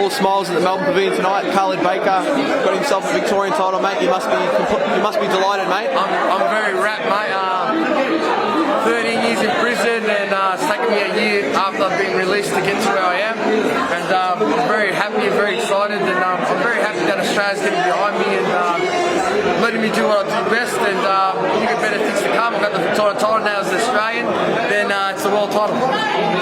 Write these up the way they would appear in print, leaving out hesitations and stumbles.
all smiles at the Melbourne Pavilion tonight. Khalid got himself a Victorian title, mate. You must be delighted, mate. I'm very wrapped, mate. 13 years in prison, and it's taken me a year after I've been released to get to where I am. And I'm very happy and very excited, and I'm very happy that Australia's getting behind me and letting me do what I do best. And bigger, better things to come. I've got the Victorian title now as an Australian. Then it's the world title.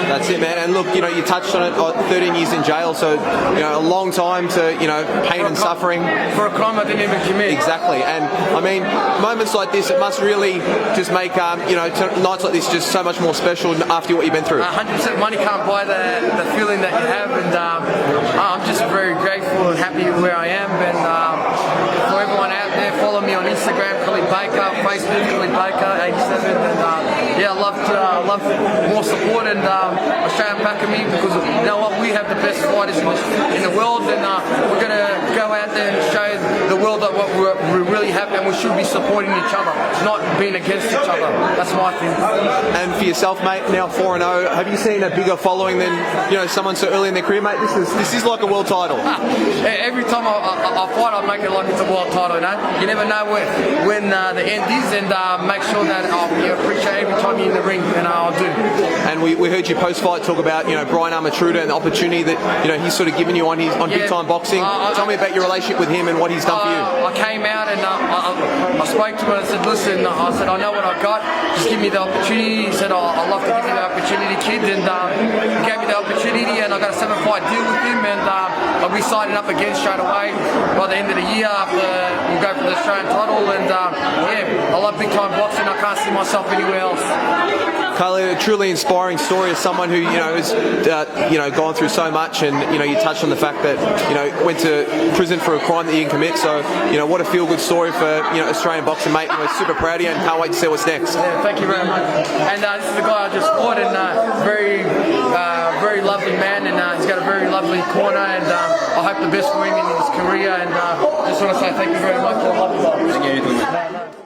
That's it, man. And look, you touched on it. 13 years in jail, so a long time to pain and suffering for a crime I didn't even commit. Exactly. And I mean, moments like this, it must really just make nights like this just so much more special after what you've been through. 100% money can't buy the feeling that you have, and I'm just very grateful and happy where I am. And for everyone out there, follow me on Instagram, Khalid Baker, Facebook, Khalid Baker 87, and I love more support and Australian backing me, because you know what, we have the best fighters in the world, and we're going to go out there and show the world that what we really have, and we should be supporting each other, not being against each other. That's my thing. And for yourself, mate, now 4-0, have you seen a bigger following than someone so early in their career, mate? This is like a world title. Every time I fight, I make it like it's a world title. You never know when the end is, and make sure that I appreciate every time you're in the ring, and I'll do. And we heard you post-fight talk about Brian Armatruda and the opportunity that he's sort of given you on big time boxing. Tell me about your relationship with him and what he's done for you. I came out and I spoke to him and I said, listen, I know what I got. Just give me the opportunity. He said, I'd love to give you the opportunity, kid. And he gave me the opportunity, and I got a 7-fight deal with him, and I'll be signing up again straight away by the end of the year. We'll go for the Australian title, and I love big time boxing. I can't see myself anywhere else. Khalid, a truly inspiring story as someone who has gone through so much, and you touched on the fact that went to prison for a crime that you didn't commit. So what a feel-good story for Australian boxing, mate. We're super proud of you and can't wait to see what's next. Yeah, thank you very much. And this is the guy I just fought, and very lovely man, and he's got a very lovely corner, and I hope the best for him in his career. And just want to say thank you very much for the love. Thank you.